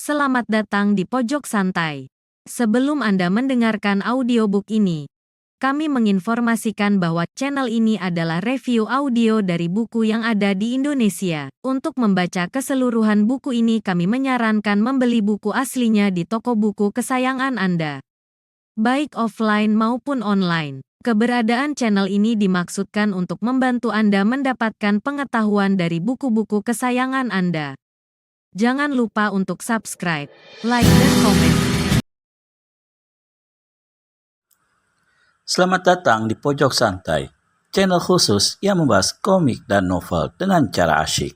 Selamat datang di Pojok Santai. Sebelum Anda mendengarkan audiobook ini, kami menginformasikan bahwa channel ini adalah review audio dari buku yang ada di Indonesia. Untuk membaca keseluruhan buku ini, kami menyarankan membeli buku aslinya di toko buku kesayangan Anda, baik offline maupun online. Keberadaan channel ini dimaksudkan untuk membantu Anda mendapatkan pengetahuan dari buku-buku kesayangan Anda. Jangan lupa untuk subscribe, like, dan komen. Selamat datang di Pojok Santai, channel khusus yang membahas komik dan novel dengan cara asyik.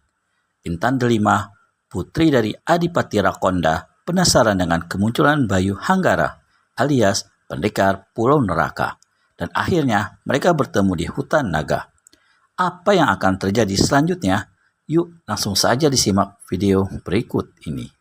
Intan Delima, putri dari Adipati Rakonda, penasaran dengan kemunculan Bayu Hanggara, alias pendekar Pulau Neraka. Dan akhirnya mereka bertemu di hutan naga. Apa yang akan terjadi selanjutnya? Yuk langsung saja disimak video berikut ini.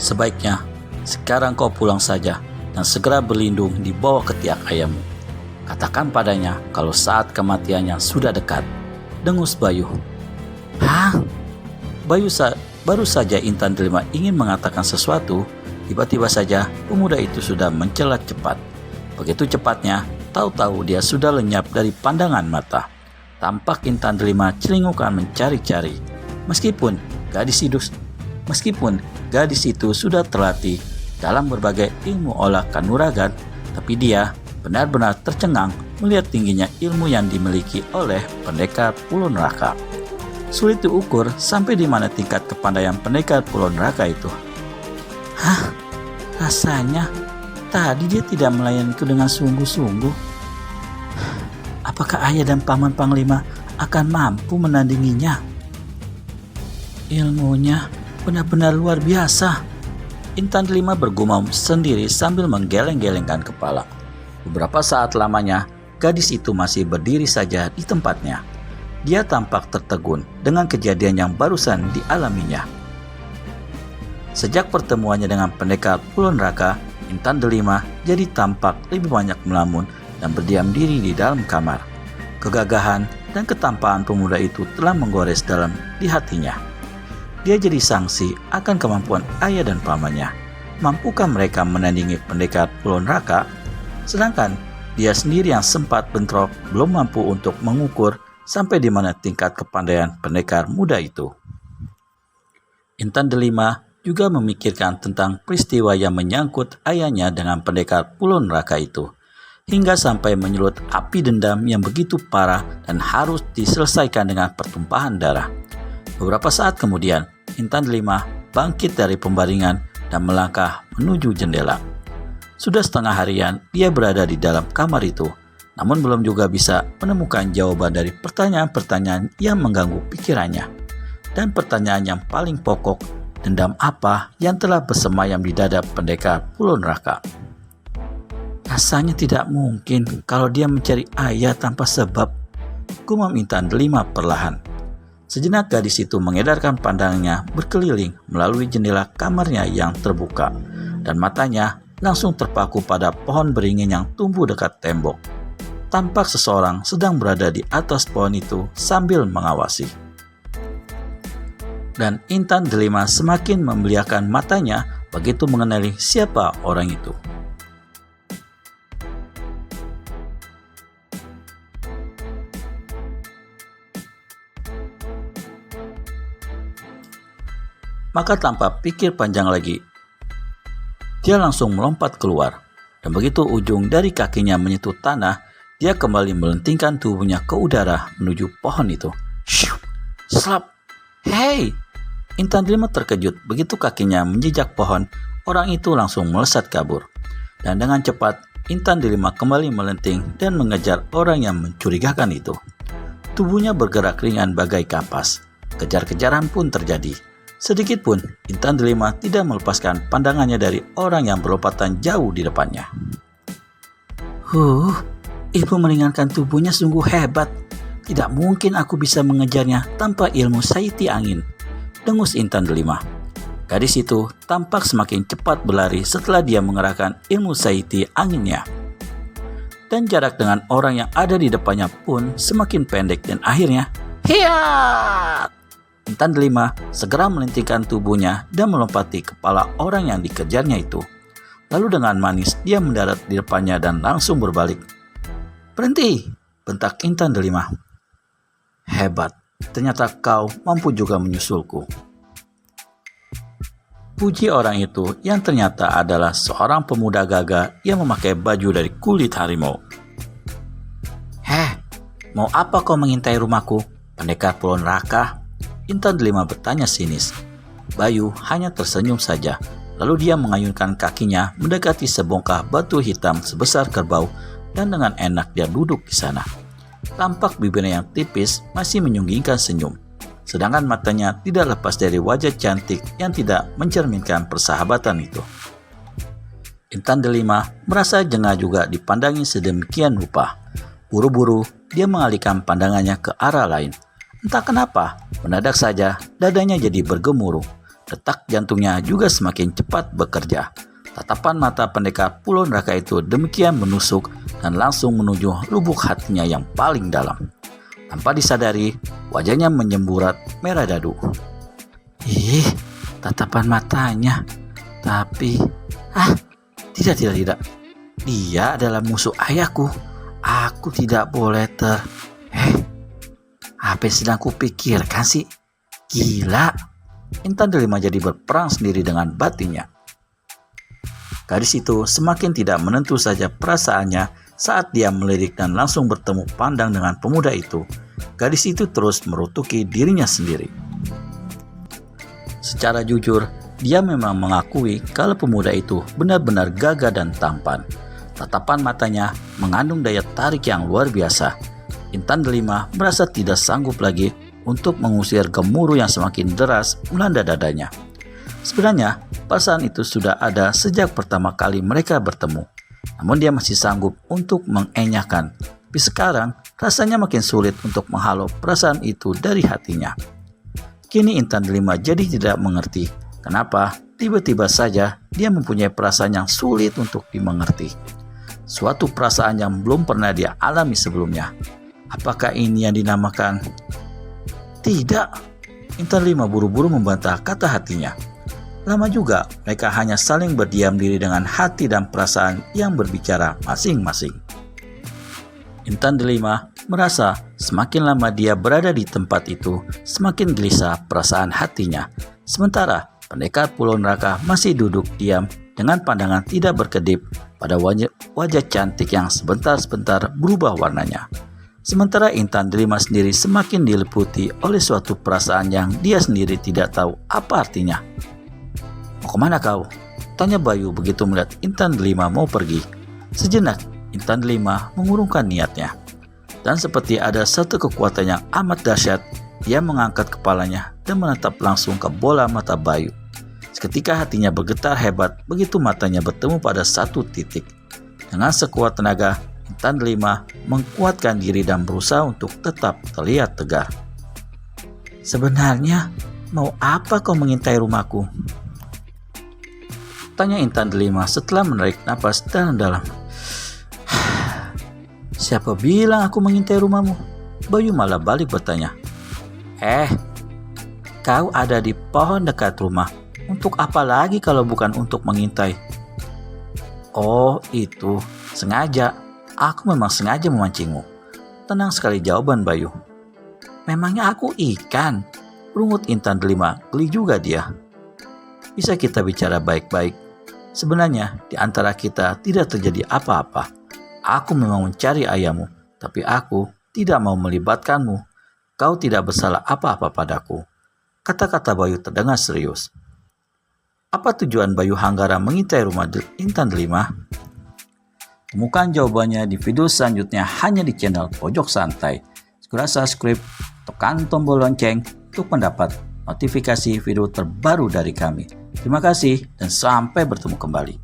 Sebaiknya sekarang kau pulang saja dan segera berlindung di bawah ketiak ayahmu. Katakan padanya kalau saat kematiannya sudah dekat. Dengus Bayu. Hah? Baru saja Intan Delima ingin mengatakan sesuatu, tiba-tiba saja pemuda itu sudah mencelat cepat. Begitu cepatnya, tahu-tahu dia sudah lenyap dari pandangan mata. Tampak Intan Delima celingukan mencari-cari. Meskipun gadis itu sudah terlatih dalam berbagai ilmu olah kanuragan, tapi dia benar-benar tercengang melihat tingginya ilmu yang dimiliki oleh pendekar Pulau Neraka. Sulit diukur sampai di mana tingkat kepandaian pendekar Pulau Neraka itu. Hah? Rasanya tadi dia tidak melayaniku dengan sungguh-sungguh. Apakah ayah dan paman Panglima akan mampu menandinginya? Ilmunya benar-benar luar biasa. Intan Delima bergumam sendiri sambil menggeleng-gelengkan kepala. Beberapa saat lamanya, gadis itu masih berdiri saja di tempatnya. Dia tampak tertegun dengan kejadian yang barusan dialaminya. Sejak pertemuannya dengan pendekar Pulau Neraka, Intan Delima jadi tampak lebih banyak melamun dan berdiam diri di dalam kamar. Kegagahan dan ketampaan pemuda itu telah menggores dalam di hatinya. Dia jadi sangsi akan kemampuan ayah dan pamannya. Mampukah mereka menandingi pendekar Pulau Neraka? Sedangkan dia sendiri yang sempat bentrok belum mampu untuk mengukur sampai di mana tingkat kepandaian pendekar muda itu. Intan Delima juga memikirkan tentang peristiwa yang menyangkut ayahnya dengan pendekar Pulau Neraka itu, hingga sampai menyulut api dendam yang begitu parah dan harus diselesaikan dengan pertumpahan darah. Beberapa saat kemudian, Intan Delima bangkit dari pembaringan dan melangkah menuju jendela. Sudah setengah harian dia berada di dalam kamar itu, namun belum juga bisa menemukan jawaban dari pertanyaan-pertanyaan yang mengganggu pikirannya. Dan pertanyaan yang paling pokok, dendam apa yang telah bersemayam di dada pendekar Pulau Neraka? Rasanya tidak mungkin kalau dia mencari ayah tanpa sebab, gumam Intan Delima perlahan. Sejenak gadis itu mengedarkan pandangannya berkeliling melalui jendela kamarnya yang terbuka, dan matanya langsung terpaku pada pohon beringin yang tumbuh dekat tembok. Tampak seseorang sedang berada di atas pohon itu sambil mengawasi. Dan Intan Delima semakin membeliakan matanya begitu mengenali siapa orang itu. Maka tanpa pikir panjang lagi, dia langsung melompat keluar. Dan begitu ujung dari kakinya menyentuh tanah, dia kembali melentingkan tubuhnya ke udara menuju pohon itu. Shoo! Slap! Hei! Intan Delima terkejut begitu kakinya menjejak pohon. Orang itu langsung melesat kabur. Dan dengan cepat, Intan Delima kembali melenting dan mengejar orang yang mencurigakan itu. Tubuhnya bergerak ringan bagai kapas. Kejar-kejaran pun terjadi. Sedikit pun Intan Delima tidak melepaskan pandangannya dari orang yang berlompatan jauh di depannya. Ilmu meringankan tubuhnya sungguh hebat. Tidak mungkin aku bisa mengejarnya tanpa ilmu saiti angin, dengus Intan Delima. Gadis itu tampak semakin cepat berlari setelah dia mengerahkan ilmu saiti anginnya. Dan jarak dengan orang yang ada di depannya pun semakin pendek dan akhirnya, hiat! Intan delima segera melentingkan tubuhnya dan melompati kepala orang yang dikejarnya itu. Lalu dengan manis dia mendarat di depannya dan langsung berbalik. "Berhenti!" bentak Intan delima. "Hebat, ternyata kau mampu juga menyusulku." Puji orang itu yang ternyata adalah seorang pemuda gagah yang memakai baju dari kulit harimau. "Heh, mau apa kau mengintai rumahku, pendekar Pulau Neraka?" Intan delima bertanya sinis. Bayu hanya tersenyum saja, lalu dia mengayunkan kakinya mendekati sebongkah batu hitam sebesar kerbau dan dengan enak dia duduk di sana. Tampak bibirnya yang tipis masih menyunggingkan senyum, sedangkan matanya tidak lepas dari wajah cantik yang tidak mencerminkan persahabatan itu. Intan delima merasa jengah juga dipandangi sedemikian rupa. Buru-buru dia mengalihkan pandangannya ke arah lain. Entah kenapa, mendadak saja dadanya jadi bergemuruh. Detak jantungnya juga semakin cepat bekerja. Tatapan mata pendekar Pulau Neraka itu demikian menusuk dan langsung menuju lubuk hatinya yang paling dalam. Tanpa disadari, wajahnya menyemburat merah dadu. Ih, tatapan matanya. Tapi, tidak. Dia adalah musuh ayahku. Aku tidak boleh apa yang sedang kupikirkan sih? Gila. Intan delima jadi berperang sendiri dengan batinnya. Gadis itu semakin tidak menentu saja perasaannya saat dia melirik dan langsung bertemu pandang dengan pemuda itu. Gadis itu terus merutuki dirinya sendiri. Secara jujur, dia memang mengakui kalau pemuda itu benar-benar gagah dan tampan. Tatapan matanya mengandung daya tarik yang luar biasa. Intan delima merasa tidak sanggup lagi untuk mengusir gemuruh yang semakin deras melanda dadanya. Sebenarnya, perasaan itu sudah ada sejak pertama kali mereka bertemu. Namun dia masih sanggup untuk mengenyahkan. Tapi sekarang, rasanya makin sulit untuk menghalau perasaan itu dari hatinya. Kini Intan delima jadi tidak mengerti kenapa tiba-tiba saja dia mempunyai perasaan yang sulit untuk dimengerti. Suatu perasaan yang belum pernah dia alami sebelumnya. Apakah ini yang dinamakan? Tidak. Intan delima buru-buru membantah kata hatinya. Lama juga mereka hanya saling berdiam diri dengan hati dan perasaan yang berbicara masing-masing. Intan delima merasa semakin lama dia berada di tempat itu, semakin gelisah perasaan hatinya. Sementara pendekar Pulau Neraka masih duduk diam dengan pandangan tidak berkedip pada wajah cantik yang sebentar-sebentar berubah warnanya. Sementara Intan delima sendiri semakin diliputi oleh suatu perasaan yang dia sendiri tidak tahu apa artinya. "Mau kemana kau?" tanya Bayu begitu melihat Intan delima mau pergi. Sejenak Intan delima mengurungkan niatnya. Dan seperti ada satu kekuatan yang amat dahsyat, dia mengangkat kepalanya dan menatap langsung ke bola mata Bayu. Seketika hatinya bergetar hebat begitu matanya bertemu pada satu titik. Dengan sekuat tenaga, Intan delima menguatkan diri dan berusaha untuk tetap terlihat tegar. "Sebenarnya mau apa kau mengintai rumahku?" tanya Intan delima setelah menarik napas dalam-dalam. "Siapa bilang aku mengintai rumahmu?" Bayu malah balik bertanya. Kau ada di pohon dekat rumah. Untuk apa lagi kalau bukan untuk mengintai?" "Oh itu, sengaja. Aku memang sengaja memancingmu." Tenang sekali jawaban Bayu. "Memangnya aku ikan?" rungut Intan delima, geli juga dia. "Bisa kita bicara baik-baik? Sebenarnya di antara kita tidak terjadi apa-apa. Aku memang mencari ayahmu, tapi aku tidak mau melibatkanmu. Kau tidak bersalah apa-apa padaku." Kata-kata Bayu terdengar serius. Apa tujuan Bayu Hanggara mengintai rumah Intan delima? Temukan jawabannya di video selanjutnya hanya di channel Pojok Santai. Segera subscribe, tekan tombol lonceng untuk mendapat notifikasi video terbaru dari kami. Terima kasih dan sampai bertemu kembali.